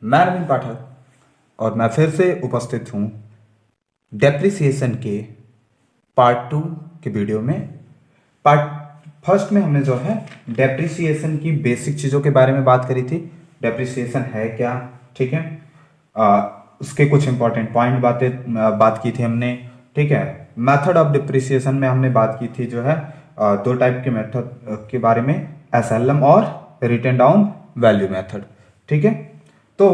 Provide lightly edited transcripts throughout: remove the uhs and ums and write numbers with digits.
मैं नवीन पाठक और मैं फिर से उपस्थित हूँ डेप्रिसिएशन के पार्ट 2 के वीडियो में। पार्ट फर्स्ट में हमने जो है डेप्रिसिएशन की बेसिक चीज़ों के बारे में बात करी थी। डेप्रिसिएशन है क्या, ठीक है, उसके कुछ इंपॉर्टेंट पॉइंट बात की थी हमने, ठीक है। मेथड ऑफ डिप्रिसिएशन में हमने बात की थी जो है दो टाइप के मेथड के बारे में, एसएलएम और रिटन डाउन वैल्यू मेथड, ठीक है। तो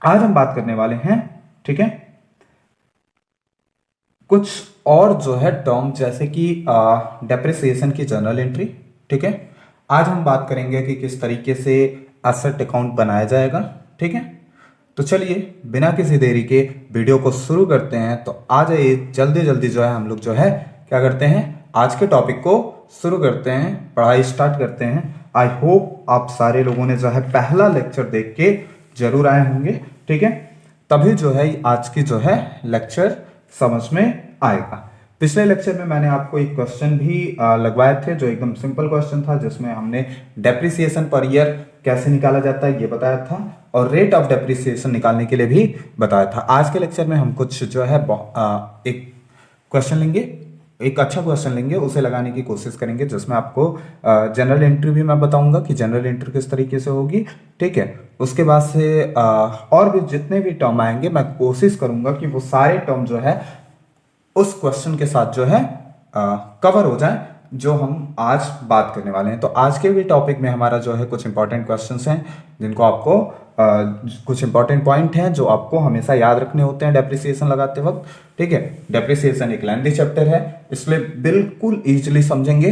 आज हम बात करने वाले हैं, ठीक है, कुछ और जो है टर्म जैसे कि डेप्रिसिएशन की जर्नल एंट्री, ठीक है। आज हम बात करेंगे कि किस तरीके से एसेट अकाउंट बनाया जाएगा, ठीक है। तो चलिए बिना किसी देरी के वीडियो को शुरू करते हैं। तो आ जाइए जल्दी जल्दी जो है हम लोग जो है क्या करते हैं, आज के टॉपिक को शुरू करते हैं, पढ़ाई स्टार्ट करते हैं। आई होप आप सारे लोगों ने जो है पहला लेक्चर देख के जरूर आए होंगे, ठीक है, तभी जो है आज की जो है लेक्चर समझ में आएगा। पिछले लेक्चर में मैंने आपको एक क्वेश्चन भी लगवाए थे जो एकदम सिंपल क्वेश्चन था, जिसमें हमने डेप्रिसिएशन पर ईयर कैसे निकाला जाता है ये बताया था और रेट ऑफ डेप्रिसिएशन निकालने के लिए भी बताया था। आज के लेक्चर में हम कुछ जो है एक क्वेश्चन लेंगे, एक अच्छा क्वेश्चन लेंगे, उसे लगाने की कोशिश करेंगे, जिसमें आपको जनरल एंट्री भी मैं बताऊंगा कि जनरल एंट्री किस तरीके से होगी, ठीक है। उसके बाद से और भी जितने भी टर्म आएंगे मैं कोशिश करूंगा कि वो सारे टर्म जो है उस क्वेश्चन के साथ जो है कवर हो जाए जो हम आज बात करने वाले हैं। तो आज के भी टॉपिक में हमारा जो है कुछ इंपॉर्टेंट क्वेश्चंस हैं जिनको आपको कुछ इंपॉर्टेंट पॉइंट हैं जो आपको हमेशा याद रखने होते हैं डेप्रिसिएशन लगाते वक्त, ठीक है। डेप्रिसिएशन एक लेंथी चैप्टर है, इसलिए बिल्कुल इजीली समझेंगे,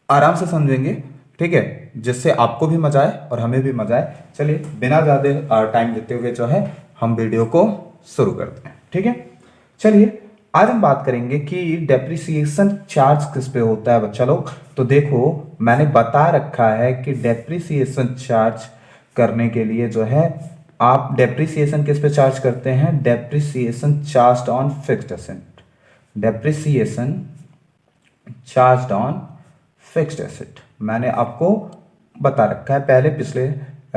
आराम से समझेंगे, ठीक है, जिससे आपको भी मजा आए और हमें भी मजा आए। चलिए बिना ज्यादा टाइम देते हुए जो है हम वीडियो को शुरू करते हैं, ठीक है। चलिए आज हम बात करेंगे कि डेप्रिसिएशन चार्ज किस पे होता है बच्चा लोग। तो देखो मैंने बता रखा है कि डेप्रिसिएशन चार्ज करने के लिए जो है आप डेप्रिसिएशन किस पे चार्ज करते हैं, depreciation charge on fixed asset, depreciation charge on fixed asset मैंने आपको बता रखा है पहले पिछले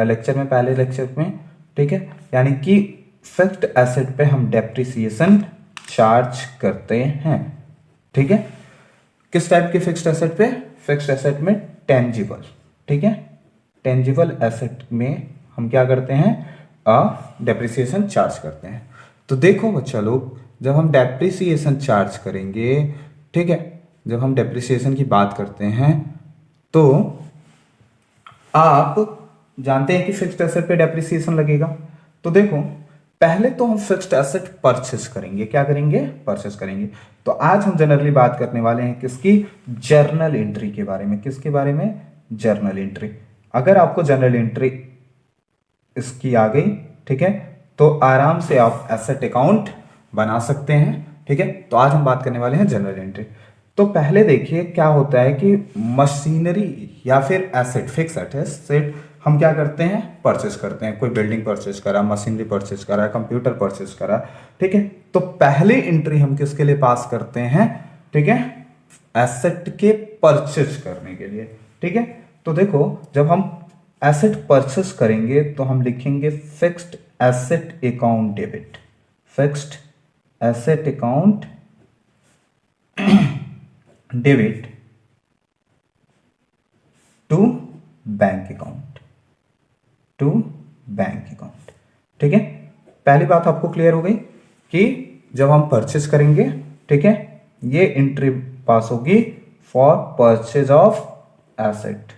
लेक्चर में, पहले लेक्चर में, ठीक है। यानी कि फिक्स्ड एसेट पे हम डेप्रिसिएशन चार्ज करते हैं, ठीक है। किस टाइप के फिक्स्ड एसेट पे, फिक्स्ड एसेट में टेंजिबल, ठीक है, टेंजिबल एसेट में हम क्या करते हैं, डेप्रिसिएशन चार्ज करते हैं। तो देखो बच्चा लोग जब हम डेप्रिसिएशन चार्ज करेंगे, ठीक है, जब हम डेप्रिसिएशन की बात करते हैं तो आप जानते हैं कि फिक्स्ड एसेट पे डेप्रिसिएशन लगेगा। तो देखो पहले तो हम फिक्स्ड एसेट परचेस करेंगे, क्या करेंगे, परचेस करेंगे। तो आज हम जनरली बात करने वाले हैं किसकी, जर्नल एंट्री के बारे में। किसके बारे में, जर्नल एंट्री। अगर आपको जर्नल एंट्री इसकी आ गई, ठीक है, तो आराम से आप एसेट अकाउंट बना सकते हैं, ठीक है। तो आज हम बात करने वाले हैं जनरल एंट्री। तो पहले देखिए क्या होता है कि मशीनरी या फिर एसेट, फिक्स एसेट हम क्या करते हैं, परचेस करते हैं। कोई बिल्डिंग परचेस करा, मशीनरी परचेस करा, कंप्यूटर परचेस करा, ठीक है। तो पहले एंट्री हम किसके लिए पास करते हैं, ठीक है, एसेट के परचेस करने के लिए, ठीक है। तो देखो जब हम एसेट परचेस करेंगे तो हम लिखेंगे fixed asset account debit, fixed asset account debit to bank account, to bank account, ठीक है। पहली बात आपको क्लियर हो गई कि जब हम परचेस करेंगे, ठीक है, ये एंट्री पास होगी for purchase of asset,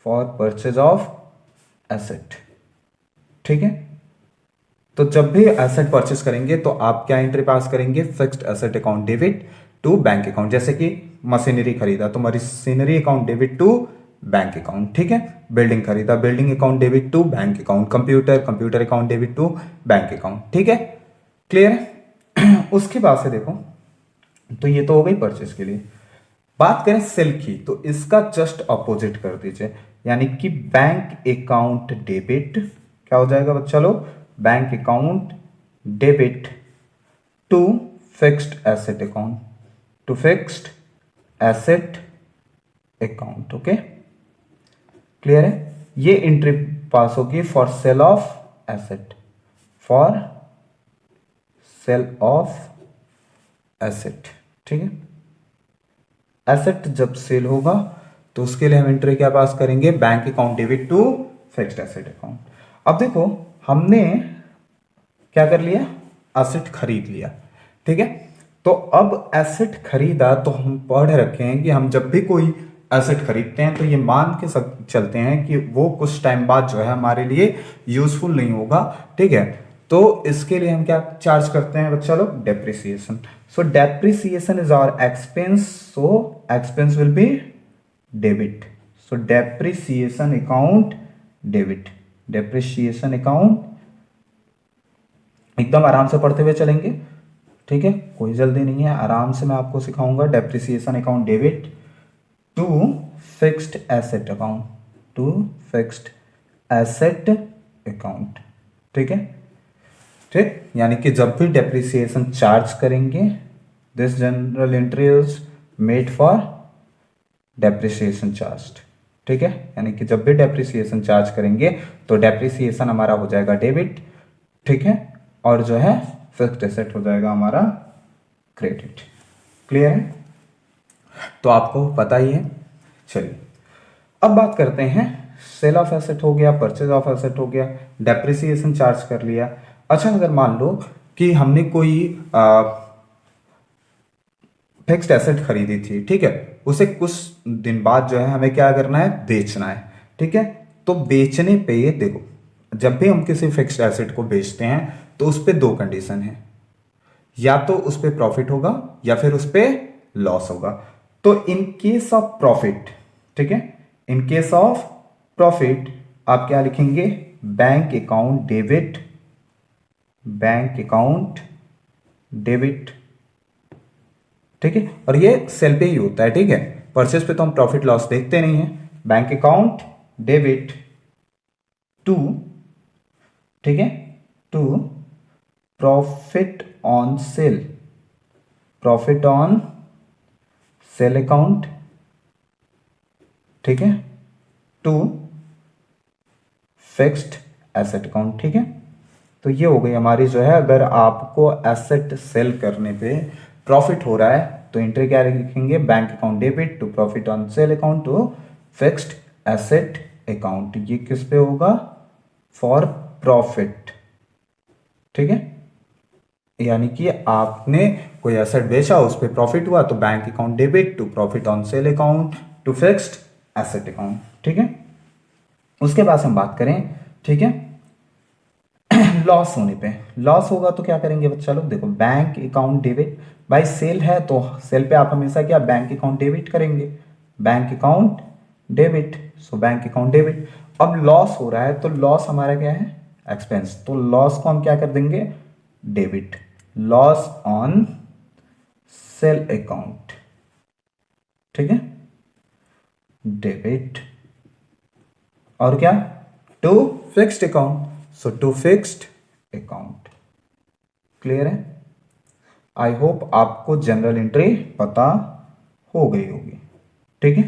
for purchase of asset, ठीक है। तो जब भी एसेट परचेस करेंगे तो आप क्या एंट्री पास करेंगे, fixed asset account debit to bank account. जैसे कि मशीनरी खरीदा तो machinery account debit to bank account, ठीक है। बिल्डिंग खरीदा, building account debit to bank account, computer account debit to bank account, ठीक है, क्लियर है। उसके बाद से देखो तो ये तो हो गई परचेस के लिए। बात करें सेल की तो इसका जस्ट अपोजिट कर दीजिए, यानी कि बैंक अकाउंट डेबिट क्या हो जाएगा बच्चा लोग, bank account debit to fixed asset account, to fixed asset account, okay, clear है। ये एंट्री पास होगी for sale of asset, for sale of asset. ठीक है, एसेट जब सेल होगा तो उसके लिए हम एंट्री क्या पास करेंगे, bank account debit to fixed asset account. अब देखो हमने क्या कर लिया, एसेट खरीद लिया। ठीक है, तो अब एसेट खरीदा तो हम पढ़ रखे हैं कि हम जब भी कोई एसेट खरीदते हैं तो ये मान के चलते हैं कि वो कुछ टाइम बाद जो है हमारे लिए यूजफुल नहीं होगा। ठीक है, तो इसके लिए हम क्या चार्ज करते हैं बच्चा लोग, depreciation. So depreciation is our expense, so expense will be debit. So depreciation account debit, depreciation account, एकदम आराम से पढ़ते हुए चलेंगे। ठीक है, कोई जल्दी नहीं है, आराम से मैं आपको सिखाऊंगा। Depreciation account debit to fixed asset account, to fixed asset account. ठीक है, ठीक, यानी कि जब भी डेप्रिसिएशन चार्ज करेंगे, this journal entry is made for depreciation charge. ठीक है, यानी कि जब भी डेप्रिसिएशन चार्ज करेंगे तो डेप्रिसिएशन हमारा हो जाएगा डेबिट। ठीक है, और जो है फिक्स्ड एसेट हो जाएगा हमारा क्रेडिट। क्लियर है, तो आपको पता ही है। चलिए अब बात करते हैं, सेल ऑफ एसेट हो गया, परचेज ऑफ एसेट हो गया, डेप्रिसिएशन चार्ज कर लिया। अच्छा, अगर मान लो कि हमने कोई फिक्स्ड एसेट खरीदी थी, ठीक है, उसे कुछ दिन बाद जो है हमें क्या करना है, बेचना है। ठीक है, तो बेचने पे देखो, जब भी हम किसी फिक्स्ड एसेट को बेचते हैं तो उस पे दो कंडीशन है, या तो उस पे प्रॉफिट होगा या फिर उस पे लॉस होगा। तो इन केस ऑफ प्रॉफिट, ठीक है, इन केस ऑफ प्रॉफिट आप क्या लिखेंगे, bank account debit, bank account debit. ठीक है, और ये सेल पे ही होता है। ठीक है, परचेज पे तो हम प्रॉफिट लॉस देखते नहीं है। बैंक अकाउंट डेबिट टू, ठीक है, to profit on sale, profit on sale account. ठीक है, टू फिक्स्ड एसेट अकाउंट। ठीक है, तो ये हो गई हमारी जो है, अगर आपको एसेट सेल करने पे प्रॉफिट हो रहा है तो एंट्री क्या लिखेंगे, bank account debit to profit on sale account to fixed asset account. ये किस पे होगा, फॉर प्रॉफिट। ठीक है, यानी कि आपने कोई एसेट बेचा, उस पे प्रॉफिट हुआ तो bank account debit to profit on sale account to fixed asset account. ठीक है, उसके बाद हम बात करें, ठीक है, लॉस होने पे, लॉस होगा तो क्या करेंगे बच्चा लोग, देखो बैंक अकाउंट डेबिट, भाई सेल है तो सेल पे आप हमेशा क्या बैंक अकाउंट डेबिट करेंगे, bank account debit. So bank account debit. अब लॉस हो रहा है तो लॉस हमारा क्या है, एक्सपेंस, तो लॉस को हम क्या कर देंगे, debit, loss on sale account. ठीक है, डेबिट, और क्या, to fixed account, so to fixed account. Clear है, आई होप आपको जनरल एंट्री पता हो गई होगी। ठीक है,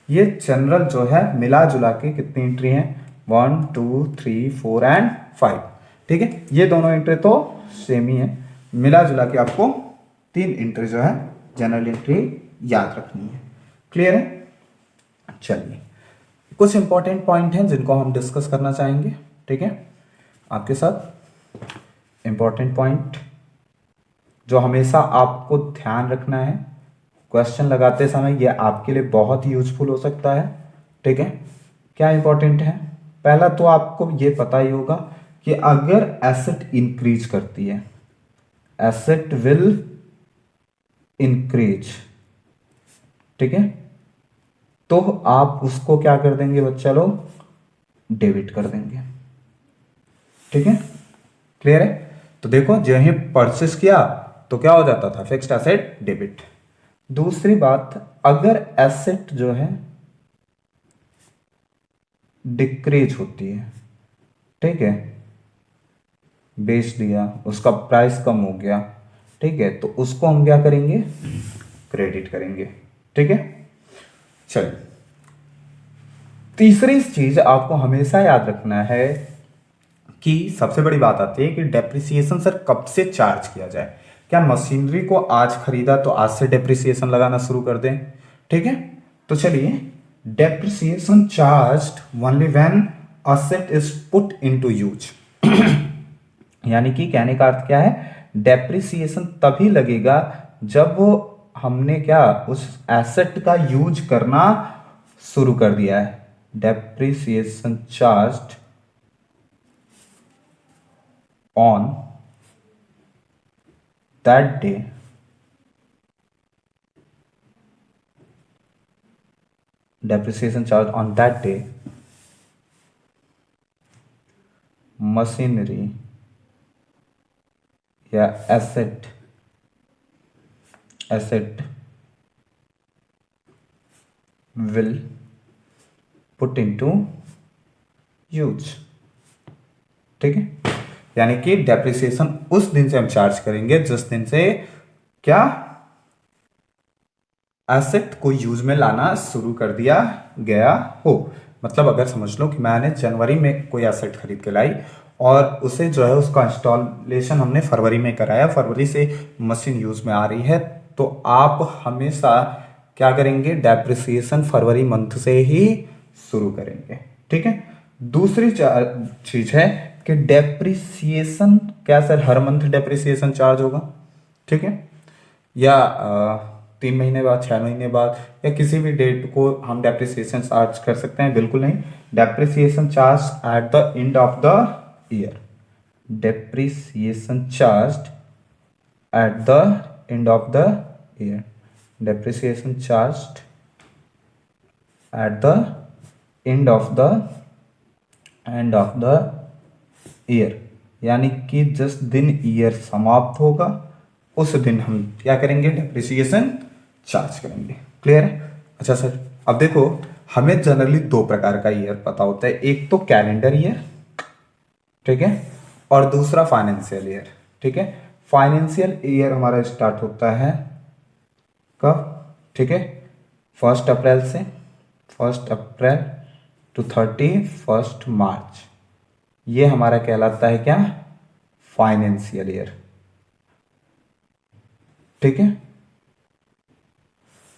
ये जनरल जो है मिला जुला के कितनी एंट्री है, 1 2 3 4 एंड 5। ठीक है, ये दोनों एंट्री तो सेम ही है, मिला जुला के आपको 3 एंट्री जो है जनरल एंट्री याद रखनी है। क्लियर है, चलिए कुछ इंपॉर्टेंट पॉइंट हैं जिनको हम डिस्कस करना चाहेंगे। ठीक है, आपके साथ इंपॉर्टेंट पॉइंट जो हमेशा आपको ध्यान रखना है, क्वेश्चन लगाते समय ये आपके लिए बहुत ही यूजफुल हो सकता है। ठीक है, क्या इंपॉर्टेंट है, पहला तो आपको ये पता ही होगा कि अगर एसेट इंक्रीज करती है, एसेट विल इंक्रीज, ठीक है, तो आप उसको क्या कर देंगे बच्चा लोग, डेबिट कर देंगे। ठीक है, क्लियर है, तो देखो जो ही परचेस किया तो क्या हो जाता था, फिक्स्ड एसेट डेबिट। दूसरी बात, अगर एसेट जो है डिक्रीज होती है, ठीक है, बेच दिया, उसका प्राइस कम हो गया, ठीक है, तो उसको हम क्या करेंगे, क्रेडिट करेंगे। ठीक है, चलिए तीसरी चीज आपको हमेशा याद रखना है कि सबसे बड़ी बात आती है कि डेप्रिसिएशन सर कब से चार्ज किया जाए। क्या मशीनरी को आज खरीदा तो आज से डेप्रिसिएशन लगाना शुरू कर दें? ठीक है, तो चलिए, depreciation charge only when asset is put into use. यानी कि कहने का अर्थ क्या है, डेप्रिसिएशन तभी लगेगा जब हमने क्या उस एसेट का यूज करना शुरू कर दिया है। Depreciation charge on that day depreciation charge on that day machinery या asset will put into use। ठीक है, यानी कि डेप्रिसिएशन उस दिन से हम चार्ज करेंगे जिस दिन से क्या एसेट को यूज में लाना शुरू कर दिया गया हो। मतलब अगर समझ लो कि मैंने जनवरी में कोई एसेट खरीद के लाई और उसे जो है उसका इंस्टॉलेशन हमने फरवरी में कराया, फरवरी से मशीन यूज में आ रही है, तो आप हमेशा क्या करेंगे, डेप्रिसिएशन फरवरी मंथ से ही शुरू करेंगे। ठीक है, दूसरी चीज है कि डेप्रिसिएशन क्या सर हर मंथ डेप्रिसिएशन चार्ज होगा? ठीक है, या 3 महीने बाद, 6 महीने बाद, या किसी भी डेट को हम डेप्रिसिएशन चार्ज कर सकते हैं? बिल्कुल नहीं। Depreciation charge at the end of the year. Depreciation charge at the end of the year. Depreciation charge at the end of the year, यानी कि जिस दिन ईयर समाप्त होगा उस दिन हम क्या करेंगे, डेप्रिसिएशन चार्ज करेंगे। क्लियर है? अच्छा सर, अब देखो, हमें जनरली 2 प्रकार का ईयर पता होता है, एक तो कैलेंडर ईयर, ठीक है, और दूसरा फाइनेंशियल ईयर। ठीक है, फाइनेंशियल ईयर हमारा स्टार्ट होता है कब? ठीक है, 1 अप्रैल से, 1 अप्रैल टू 31 मार्च, ये हमारा कहलाता है क्या, फाइनेंशियल ईयर। ठीक है,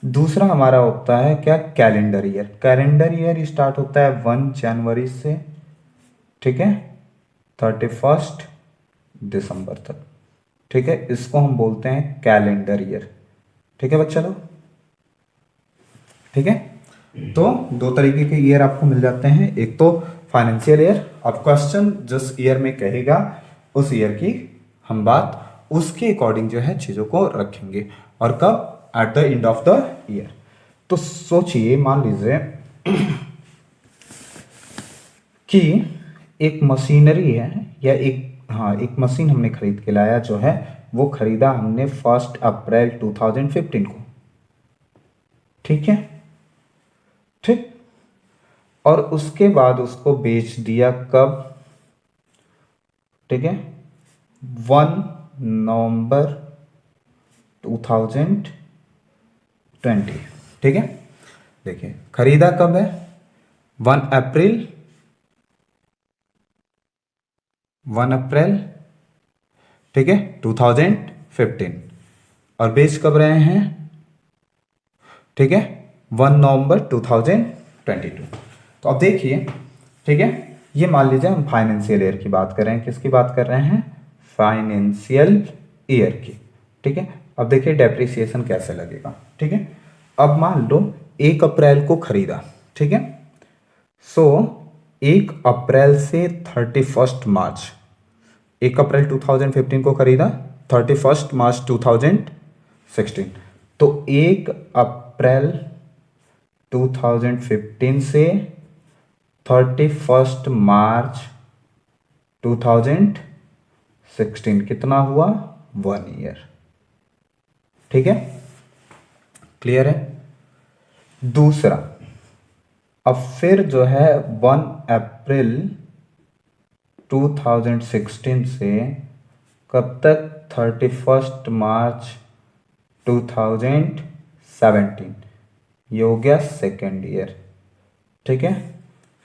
दूसरा हमारा होता है क्या, calendar year. Calendar year start होता है 1 जनवरी से, ठीक है, 31 दिसंबर तक। ठीक है, इसको हम बोलते हैं कैलेंडर ईयर। ठीक है बच्चा लोग? ठीक है, तो 2 तरीके के ईयर आपको मिल जाते हैं, एक तो फाइनेंशियल ईयर। अब क्वेश्चन जिस ईयर में कहेगा उस ईयर की हम बात उसके अकॉर्डिंग जो है चीजों को रखेंगे, और कब, at the end of the year. तो सोचिए, मान लीजिए कि एक मशीनरी है, या एक मशीन हमने खरीद के लाया, जो है वो खरीदा हमने 1 अप्रैल 2015 को। ठीक है, ठीक, और उसके बाद उसको बेच दिया कब? ठीक है, 1 नवंबर 2020। ठीक है, देखिए खरीदा कब है, 1 अप्रैल, 1 अप्रैल, ठीक है, 2015, और बेच कब रहे हैं? ठीक है, 1 नवंबर 2022। तो अब देखिए, ठीक है, ये मान लीजिए हम फाइनेंशियल ईयर की बात कर रहे हैं। किसकी बात कर रहे हैं? फाइनेंशियल ईयर की। ठीक है, अब देखिए डेप्रिसिएशन कैसे लगेगा। ठीक है, अब मान लो 1 अप्रैल को खरीदा, ठीक है, सो 1 अप्रैल से 31 मार्च, 1 अप्रैल 2015 को खरीदा, 31 मार्च 2016, तो 1 अप्रैल 2015 से 31 मार्च 2016 कितना हुआ? 1 ईयर। ठीक है, क्लियर है? दूसरा, अब फिर जो है 1 अप्रैल 2016 से कब तक? 31 मार्च 2017, ये हो गया 2nd ईयर। ठीक है,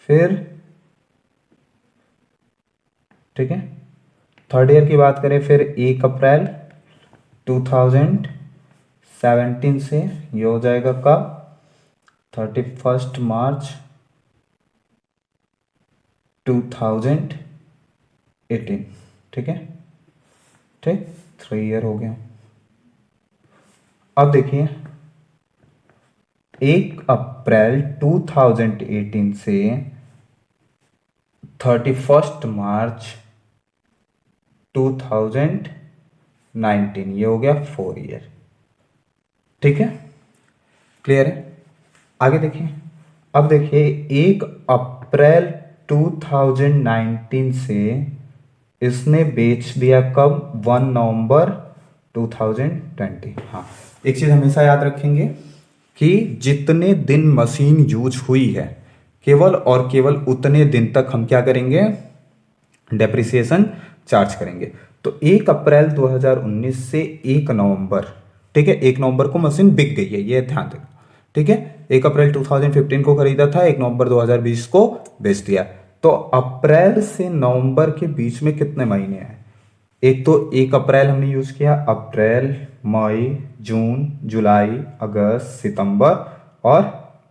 फिर ठीक है, थर्ड ईयर की बात करें फिर 1 अप्रैल 2017 से ये हो जाएगा कब 31 मार्च 2018। ठीक है, ठीक, 3 ईयर हो गया। अब देखिए 1 अप्रैल 2018 से 31 मार्च 2019 ये हो गया 4 ईयर। ठीक है, क्लियर है। आगे देखिए, अब देखिए 1 अप्रैल 2019 से इसने बेच दिया कब 1 नवंबर 2020। हाँ, एक चीज हमेशा याद रखेंगे कि जितने दिन मशीन यूज हुई है केवल और केवल उतने दिन तक हम क्या करेंगे, डेप्रिसिएशन चार्ज करेंगे। तो 1 अप्रैल 2019 से 1 नवंबर, ठीक है, 1 नवंबर को मशीन बिक गई है, ये ध्यान देना। ठीक है, 1 अप्रैल 2015 को खरीदा था, 1 नवंबर 2020 को बेच दिया। तो अप्रैल से नवंबर के बीच में कितने महीने हैं? एक तो 1 अप्रैल हमने यूज किया, अप्रैल, मई, जून, जुलाई, अगस्त, सितंबर और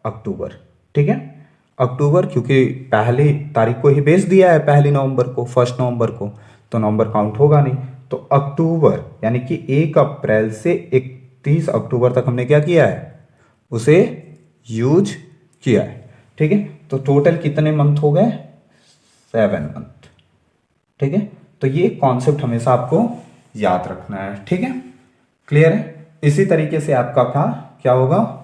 अक्टूबर। ठीक है, अक्टूबर क्योंकि पहली तारीख को ही बेच दिया है, 1 नवंबर को, 1 नवंबर को, तो नवंबर काउंट होगा नहीं। तो अक्टूबर यानी कि 1 अप्रैल से 31 अक्टूबर तक हमने क्या किया है, उसे यूज किया है। ठीक है, तो टोटल कितने मंथ हो गए, 7 मंथ। ठीक है, तो ये कॉन्सेप्ट हमेशा आपको याद रखना है। ठीक है, क्लियर है। इसी तरीके से आपका क्या होगा,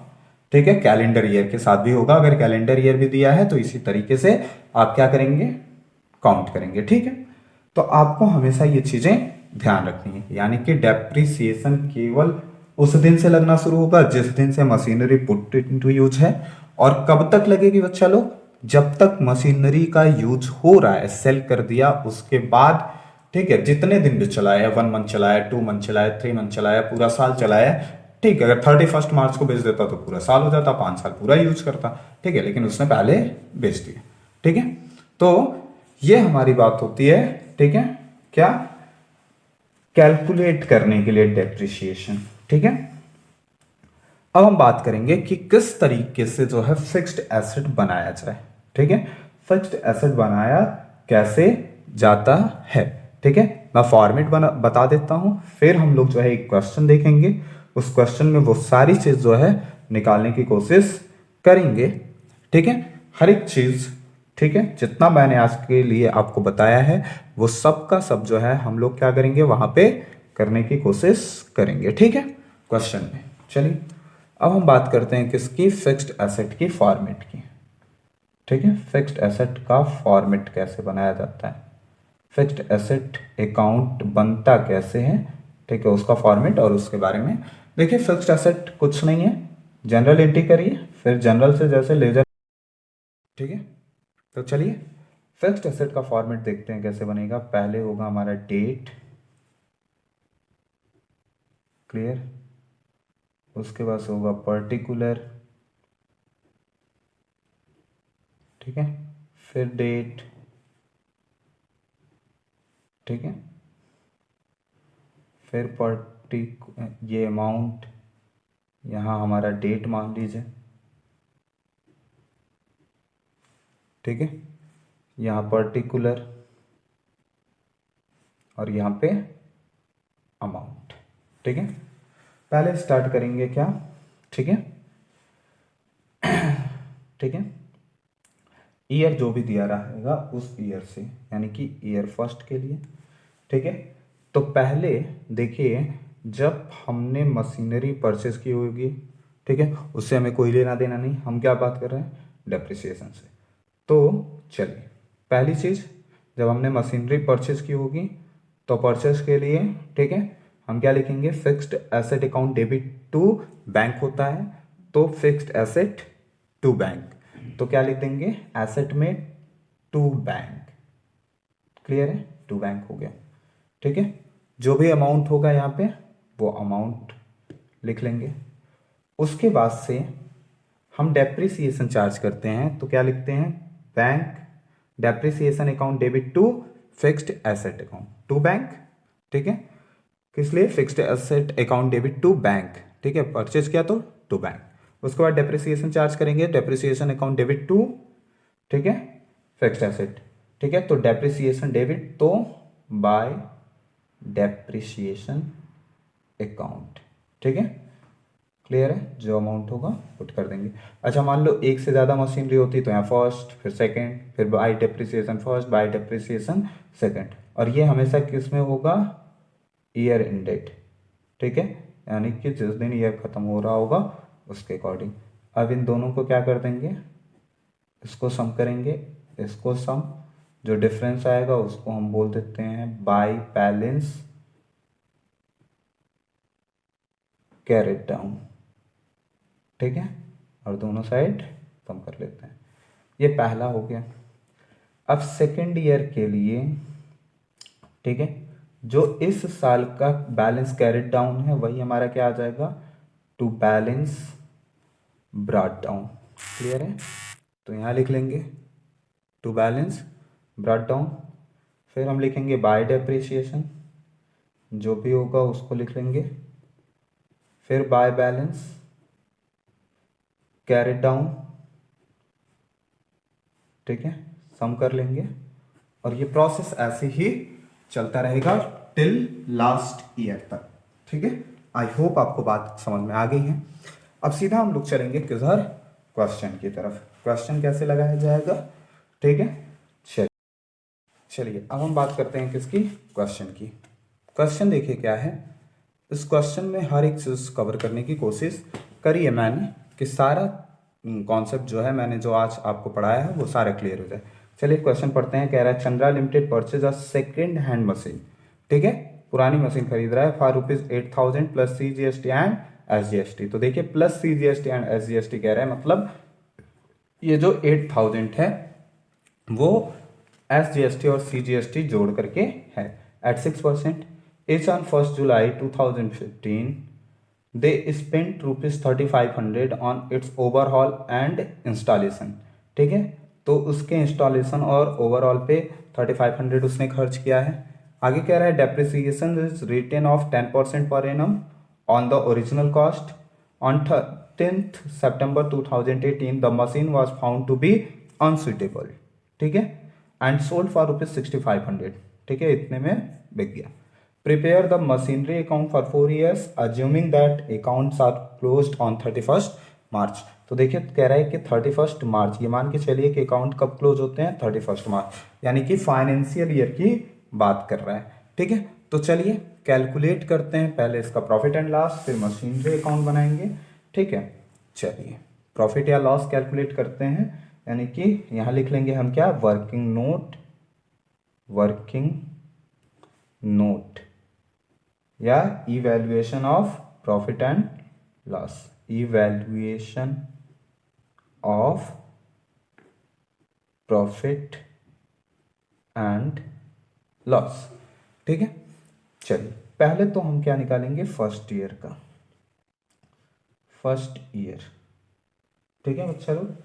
ठीक है, कैलेंडर ईयर के साथ भी होगा। अगर कैलेंडर ईयर भी दिया है तो इसी तरीके से आप क्या करेंगे, काउंट करेंगे। ठीक है, तो आपको हमेशा ये चीजें ध्यान रखनी है, यानी कि डेप्रिसिएशन केवल उस दिन से लगना शुरू होगा जिस दिन से मशीनरी पुट इनटू यूज है। और कब तक लगेगी बच्चा लोग, जब तक मशीनरी का यूज हो रहा है, सेल कर दिया उसके बाद। ठीक है, जितने दिन भी चलाया, 1 मंथ चलाया, 2 मंथ चलाया, 3 मंथ चलाया, पूरा साल चलाया, ठीक है। अगर 31 मार्च को बेच देता तो पूरा साल हो जाता, 5 साल पूरा यूज करता। ठीक है, लेकिन उसने पहले बेच दिया। ठीक है, तो ये हमारी बात होती है। ठीक है, क्या, कैलकुलेट करने के लिए डेप्रिसिएशन। ठीक है, अब हम बात करेंगे कि किस तरीके से जो है फिक्स्ड एसेट बनाया जाए। ठीक है, फिक्स्ड एसेट बनाया कैसे जाता है। ठीक है, मैं फॉर्मेट बता देता हूं, फिर हम लोग जो है एक क्वेश्चन देखेंगे, उस क्वेश्चन में वो सारी चीज जो है निकालने की कोशिश करेंगे। ठीक है, हर एक चीज, ठीक है, जितना मैंने आज के लिए आपको बताया है वो सब का सब जो है हम लोग क्या करेंगे, वहां पे करने की कोशिश करेंगे। ठीक है, क्वेश्चन में। चलिए अब हम बात करते हैं किसकी, फिक्स्ड एसेट की फॉर्मेट की। ठीक है, फिक्स्ड एसेट का फॉर्मेट कैसे बनाया जाता है, फिक्स्ड एसेट अकाउंट बनता कैसे है, ठीक है, उसका फॉर्मेट और उसके बारे में देखिए। फिक्स्ड एसेट कुछ नहीं है, जनरल एंट्री करिए, फिर जनरल से जैसे लेजर। ठीक है, तो चलिए फिक्स्ड एसेट का फॉर्मेट देखते हैं कैसे बनेगा। पहले होगा हमारा डेट, क्लियर, उसके बाद होगा पर्टिकुलर, ठीक है, फिर डेट, ठीक है, फिर ये अमाउंट, यहाँ हमारा डेट मान लीजिए, ठीक है, यहाँ पर्टिकुलर और यहाँ पे अमाउंट। ठीक है, पहले स्टार्ट करेंगे क्या, ठीक है, ठीक है, ईयर जो भी दिया रहेगा उस ईयर से, यानी कि ईयर फर्स्ट के लिए। ठीक है, तो पहले देखिए जब हमने मशीनरी परचेज की होगी, ठीक है, उससे हमें कोई लेना देना नहीं, हम क्या बात कर रहे हैं, डेप्रिसिएशन से। तो चलिए पहली चीज, जब हमने मशीनरी परचेज की होगी तो परचेज के लिए, ठीक है, हम क्या लिखेंगे, fixed asset account debit to bank होता है, तो फिक्स्ड एसेट टू बैंक, तो क्या लिख देंगे, एसेट में टू बैंक। क्लियर है, टू बैंक हो गया। ठीक है, जो भी अमाउंट होगा यहाँ पे वो अमाउंट लिख लेंगे। उसके बाद से हम डेप्रिसिएशन चार्ज करते हैं तो क्या लिखते हैं, bank depreciation account debit to fixed asset account to bank, ठीक है, किस लिए, fixed asset account debit to bank, ठीक है, परचेज किया तो टू बैंक। उसके बाद डेप्रिसिएशन चार्ज करेंगे, डेप्रिसिएशन अकाउंट डेबिट टू, ठीक है, फिक्स्ड एसेट, ठीक है, तो डेप्रिसिएशन डेबिट तो बाय डेप्रिसिएशन अकाउंट, ठीक है, क्लियर है, जो अमाउंट होगा पुट कर देंगे। अच्छा मान लो एक से ज़्यादा मशीनरी होती तो यहाँ फर्स्ट, फिर सेकंड, फिर bye depreciation first, bye depreciation second, और ये हमेशा किस में होगा, ईयर एंडेड, ठीक है, यानी कि जिस दिन ईयर खत्म हो रहा होगा उसके अकॉर्डिंग। अब इन दोनों को क्या कर देंगे, इसको सम करेंगे, इसको सम, जो डिफरेंस आएगा उसको हम बोल देते हैं बाय बैलेंस कैरेट डाउन, ठीक है, और दोनों साइड कम कर लेते हैं। ये पहला हो गया। अब सेकेंड ईयर के लिए, ठीक है, जो इस साल का बैलेंस कैरेट डाउन है वही हमारा क्या आ जाएगा, to balance brought down, clear है, तो यहाँ लिख लेंगे टू बैलेंस ब्रॉट डाउन, फिर हम लिखेंगे बाय डेप्रिसिएशन, जो भी होगा उसको लिख लेंगे, फिर बाय बैलेंस कैरेट डाउन, ठीक है, सम कर लेंगे, और ये प्रोसेस ऐसे ही चलता रहेगा टिल लास्ट ईयर तक, ठीक है। आई होप आपको बात समझ में आ गई है। अब सीधा हम लोग चलेंगे किधर, क्वेश्चन की तरफ। क्वेश्चन कैसे लगाया जाएगा, ठीक है, चलिए अब हम बात करते हैं किसकी, क्वेश्चन की। क्वेश्चन देखिए क्या है, इस क्वेश्चन में हर एक चीज़ कवर करने की कोशिश करी है मैंने कि सारा कॉन्सेप्ट जो है मैंने जो आज आपको पढ़ाया है वो सारा क्लियर हो जाए। चलिए क्वेश्चन पढ़ते हैं। कह रहा है Chandra limited purchase a second hand machine, ठीक है, पुरानी मशीन खरीद रहा है for ₹8,000 plus CGST and SGST। तो देखिए प्लस CGST एंड SGST कह रहा है, मतलब ये जो 8,000 है वो SGST और CGST जोड़ करके है at 6%। Each on 1 July 2015 they spent ₹3,500 on its overhaul and installation, ठीक है, तो उसके इंस्टॉलेशन और ओवरऑल पे 3,500 उसने खर्च किया है। आगे कह रहा है डेप्रिसिएशन इज रिटेन ऑफ 10% पर annum on the original cost. On 13th September 2018 the machine was found to be unsuitable, ठीक है, एंड सोल्ड फॉर ₹6,500, ठीक है, इतने में बिक गया। Prepare the machinery account for 4 years, assuming that accounts are closed on 31st March। तो देखिए कह रहा है कि 31st मार्च, ये मान के चलिए कि अकाउंट कब क्लोज होते हैं, 31st मार्च, यानी कि फाइनेंशियल ईयर की बात कर रहा है, ठीक है। तो चलिए कैलकुलेट करते हैं, पहले इसका प्रॉफिट एंड लॉस, फिर मशीनरी अकाउंट बनाएंगे, ठीक है। चलिए प्रॉफिट या लॉस कैलकुलेट करते हैं, यानी कि यहाँ लिख लेंगे हम क्या, वर्किंग नोट या evaluation of profit and loss, evaluation of profit and loss, ठीक है। चलिए पहले तो हम क्या निकालेंगे, फर्स्ट ईयर का, फर्स्ट ईयर, ठीक है बच्चा लोग।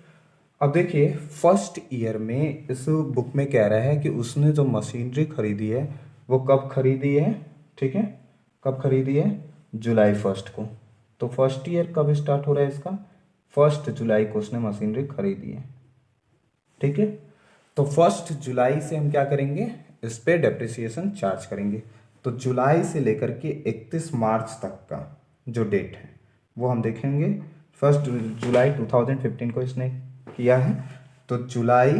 अब देखिए फर्स्ट ईयर में इस बुक में कह रहा है कि उसने जो मशीनरी खरीदी है वो कब खरीदी है, ठीक है, कब खरीदी है, जुलाई 1 को। तो फर्स्ट ईयर कब स्टार्ट हो रहा है इसका, 1 जुलाई को उसने मशीनरी खरीदी है, ठीक है। तो 1 जुलाई से हम क्या करेंगे, इस पे डेप्रिसिएशन चार्ज करेंगे। तो जुलाई से लेकर के 31 मार्च तक का जो डेट है वो हम देखेंगे। 1 जुलाई 2015 को इसने किया है, तो जुलाई,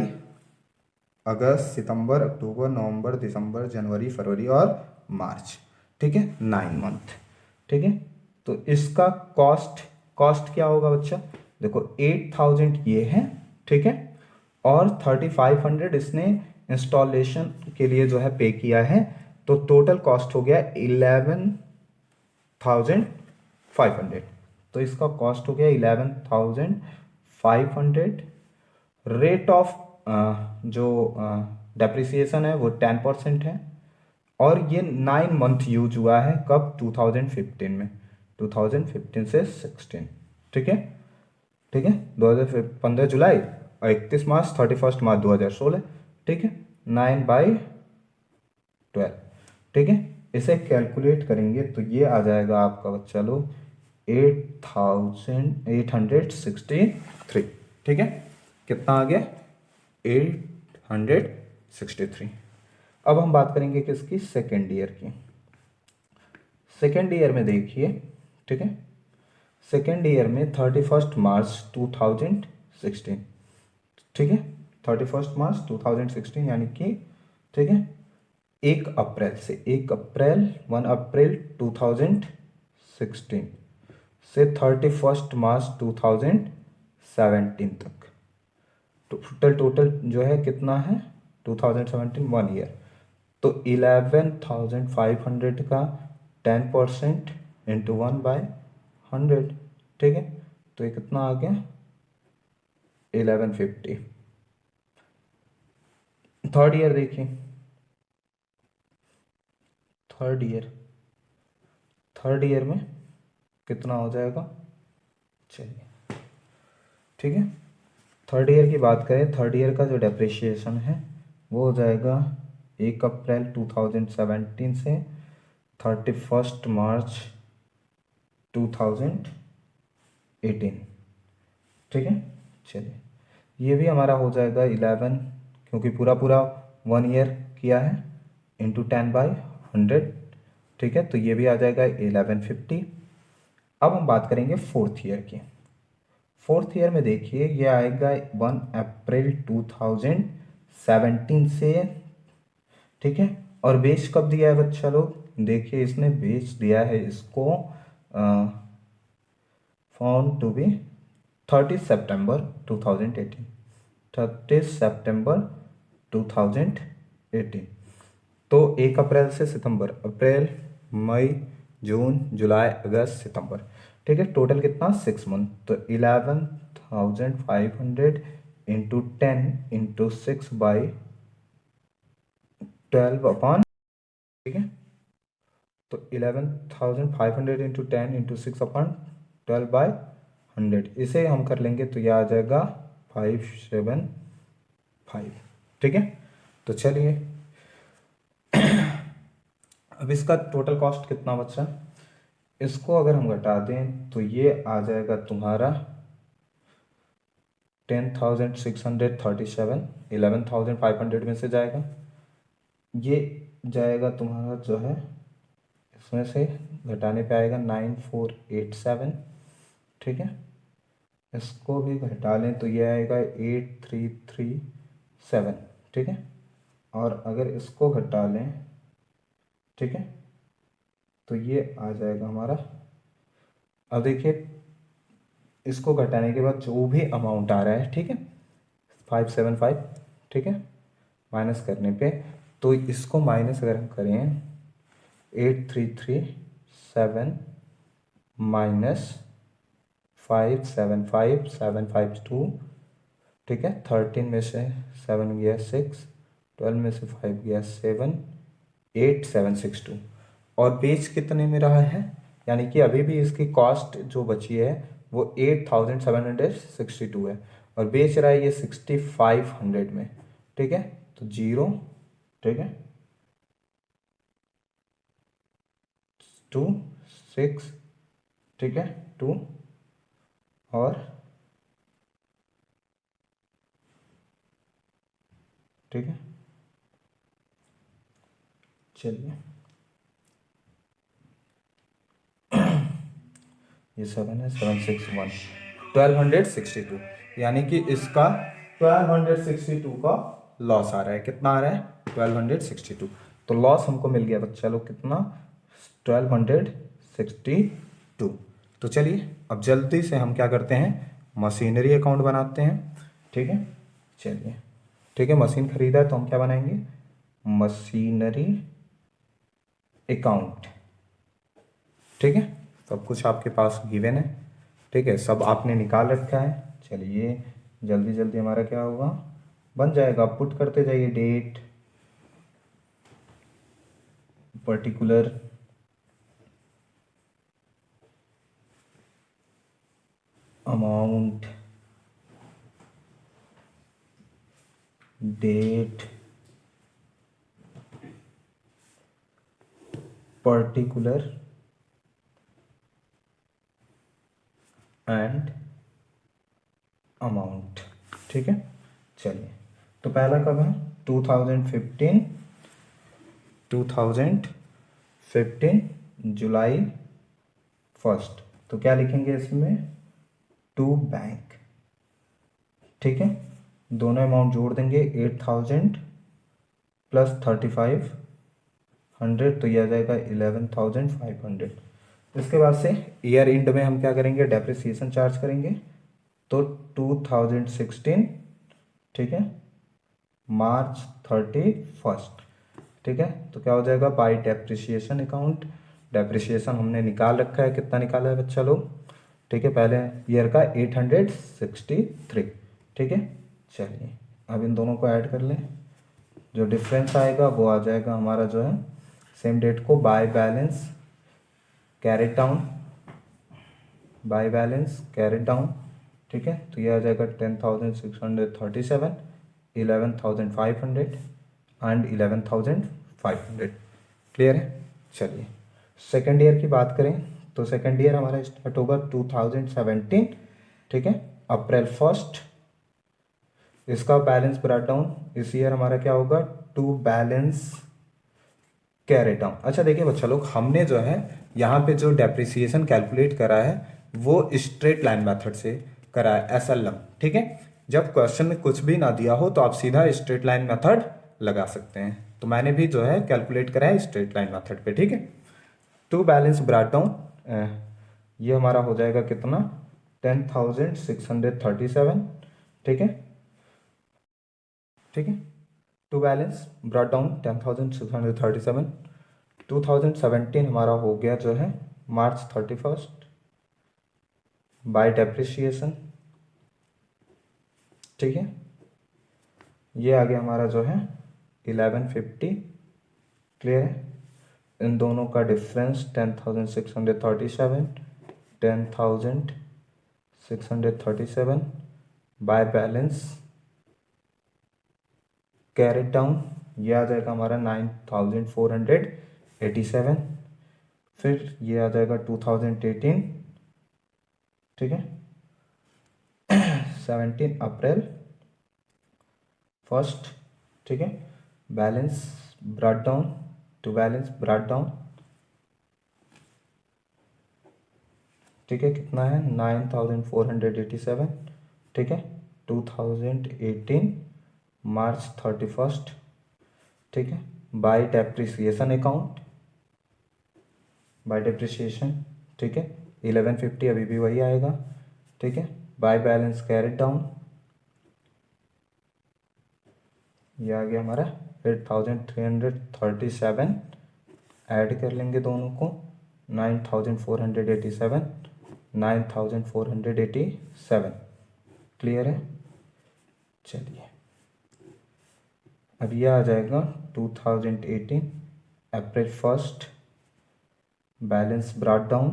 अगस्त, सितंबर, अक्टूबर, नवंबर, दिसंबर, जनवरी, फरवरी और मार्च, ठीक है, 9 मंथ, ठीक है। तो इसका कॉस्ट क्या होगा बच्चा, देखो 8,000 ये है, ठीक है, और 3,500 इसने इंस्टॉलेशन के लिए जो है पे किया है, तो टोटल कॉस्ट हो गया 11,500। तो इसका कॉस्ट हो गया 11,500। रेट ऑफ जो डेप्रिसिएशन है वो 10% है, और ये 9 मंथ यूज हुआ है कब, 2015 में, 2015 से 16, ठीक है, ठीक है, 2015 जुलाई और 31 मार्च 31 मार्च 2016, ठीक है, 9/12, ठीक है। इसे कैलकुलेट करेंगे तो ये आ जाएगा आपका बच्चा लोग 8863, ठीक है। कितना आ गया? 863। अब हम बात करेंगे किसकी? सेकेंड ईयर की। सेकेंड ईयर में देखिए, ठीक है, सेकेंड ईयर में 31 मार्च 2016, ठीक है, 31 मार्च 2016 यानी कि, ठीक है, 1 अप्रैल से 1 अप्रैल 2016 से 31 मार्च 2017 तक टोटल जो है कितना है? 2017 1 ईयर। तो 11,500 का 10% इंटू 1/100, ठीक है। तो ये कितना आ गया? 1150। थर्ड ईयर देखिए, थर्ड ईयर, थर्ड ईयर में कितना हो जाएगा? चलिए, ठीक है, थर्ड ईयर की बात करें, थर्ड ईयर का जो डेप्रिसिएशन है वो हो जाएगा 1 अप्रैल 2017 से 31 मार्च 2018, ठीक है। चलिए, ये भी हमारा हो जाएगा 11, क्योंकि पूरा पूरा 1 ईयर किया है, इंटू 10/100, ठीक है। तो ये भी आ जाएगा 1150। अब हम बात करेंगे फोर्थ ईयर की। फोर्थ ईयर में देखिए ये आएगा 1 अप्रैल 2017 से, ठीक है। और बेच कब दिया है बच्चा लोग? देखिए इसने बेच दिया है इसको फाउंड टू बी 30 सितंबर 2018, 30 सितंबर 2018। तो 1 अप्रैल से सितंबर, अप्रैल, मई, जून, जुलाई, अगस्त, सितंबर, ठीक है। टोटल कितना? 6 मंथ। तो 11,500 इंटू 10 इंटू 6/12 ठीक है। तो 11,500 इंटू 10 इंटू 6/12/100, इसे हम कर लेंगे तो यह आ जाएगा 575, ठीक है। तो चलिए, अब इसका टोटल कॉस्ट कितना बचा? इसको अगर हम घटा दें तो ये आ जाएगा तुम्हारा 10,637, 11,500 में से जाएगा, ये जाएगा तुम्हारा जो है, इसमें से घटाने पे आएगा 9487, ठीक है। इसको भी घटा लें तो ये आएगा 8337, ठीक है। और अगर इसको घटा लें, ठीक है, तो ये आ जाएगा हमारा, अब देखिए इसको घटाने के बाद जो भी अमाउंट आ रहा है, ठीक है, 575, ठीक है, माइनस करने पे, तो इसको माइनस अगर हम करें 8337 माइनस 575752, ठीक है, 13 में से 7 गया 6, 12 में से 5 गया 7, 8762। और बेच कितने में रहा है? यानी कि अभी भी इसकी कॉस्ट जो बची है वो 8762 है, और बेच रहा है ये 6500 में, ठीक है। तो 0, ठीक है, 2 6, ठीक है, 2 और, ठीक है, चलिए, ये 7 है, 761, 1262, यानी कि इसका 1262 का लॉस आ रहा है। कितना आ रहा है? 1262। तो लॉस हमको मिल गया बच्चा लोग कितना? 1262। तो चलिए अब जल्दी से हम क्या करते हैं, मशीनरी अकाउंट बनाते हैं, ठीक है। चलिए, ठीक है, मशीन खरीदा है तो हम क्या बनाएंगे? मशीनरी अकाउंट, ठीक है। सब कुछ आपके पास गिवन है, ठीक है, सब आपने निकाल रखा है। चलिए जल्दी जल्दी हमारा क्या होगा, बन जाएगा। पुट करते जाइए date, particular, amount, particular and amount. ठीक है, चलिए तो पहला कब है 2015, 2015 जुलाई 1, तो क्या लिखेंगे इसमें टू बैंक। ठीक है, दोनों अमाउंट जोड़ देंगे 8000 प्लस 3500, तो यह आ जाएगा 11500। इसके बाद से ईयर एंड में हम क्या करेंगे डेप्रिसिएशन चार्ज करेंगे, तो 2016, ठीक है, मार्च 31। ठीक है, तो क्या हो जाएगा बाय डेप्रिसिएशन अकाउंट। डेप्रिसिएशन हमने निकाल रखा है, कितना निकाला है बच्चा लोग, ठीक है, पहले ईयर का 863। ठीक है, चलिए अब इन दोनों को ऐड कर लें, जो डिफरेंस आएगा वो आ जाएगा हमारा जो है सेम डेट को by balance carried down, by balance carried down. ठीक है, तो ये आ जाएगा 10,637, 11,500 एंड 11,500। क्लियर है। चलिए सेकेंड ईयर की बात करें तो सेकेंड ईयर हमारा स्टार्ट होगा 2017। ठीक है, अप्रैल 1, इसका बैलेंस ब्रेक डाउन इस ईयर हमारा क्या होगा टू बैलेंस कैरेट डाउन। अच्छा देखिए बच्चा लोग, हमने जो है यहाँ पे जो डेप्रिसिएशन कैलकुलेट करा है वो स्ट्रेट लाइन मेथड से करा है, एसएलएम। ठीक है, जब क्वेश्चन में कुछ भी ना दिया हो तो आप सीधा स्ट्रेट लाइन मेथड लगा सकते हैं, तो मैंने भी जो है कैलकुलेट करा है स्ट्रेट लाइन मेथड पे। ठीक है, टू बैलेंस ब्रेक डाउन ये हमारा हो जाएगा कितना 10,637। ठीक है, ठीक है, टू बैलेंस ब्रॉट डाउन 10,637। 2017 हमारा हो गया जो है मार्च 31 बाय डेप्रिसिएशन। ठीक है, ये आ गया हमारा जो है 1150। क्लियर है, इन दोनों का difference 10,637, 10,637 by balance carried down, ये आ जाएगा हमारा 9,487। फिर ये आ जाएगा 2018। ठीक है, 17 अप्रैल 1। ठीक है, balance brought down to balance brought down. ठीक है, कितना है 9,487। ठीक है, 2018 मार्च 31। ठीक है, bye depreciation account, bye depreciation. ठीक है, 1150 अभी भी वही आएगा। ठीक है, बाय बैलेंस कैरेट डाउन, ये आ गया हमारा 8,337। ऐड कर लेंगे दोनों को 9,487, 9,487। क्लियर है। चलिए अब यह आ जाएगा 2018 अप्रैल 1 बैलेंस ब्रॉट डाउन।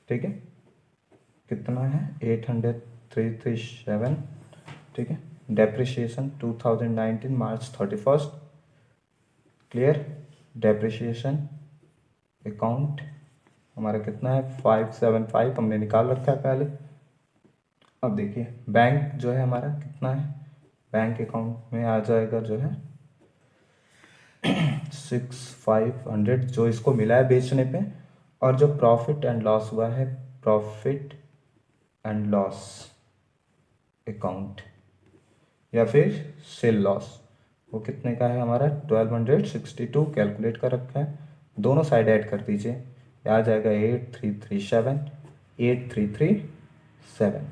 ठीक है, कितना है 8,337। ठीक है, डेप्रिसिएशन 2019 मार्च 31। क्लियर, डेप्रिसिएशन अकाउंट हमारा कितना है 575, हमने निकाल रखा है पहले। अब देखिए बैंक जो है हमारा कितना है, बैंक अकाउंट में आ जाएगा जो है 6,500 जो इसको मिला है बेचने पे, और जो प्रॉफिट एंड लॉस हुआ है प्रॉफिट एंड लॉस अकाउंट या फिर सेल लॉस, वो कितने का है हमारा 1262 कैलकुलेट कर रखा है। दोनों साइड ऐड कर दीजिए, आ जाएगा 8337, 8337।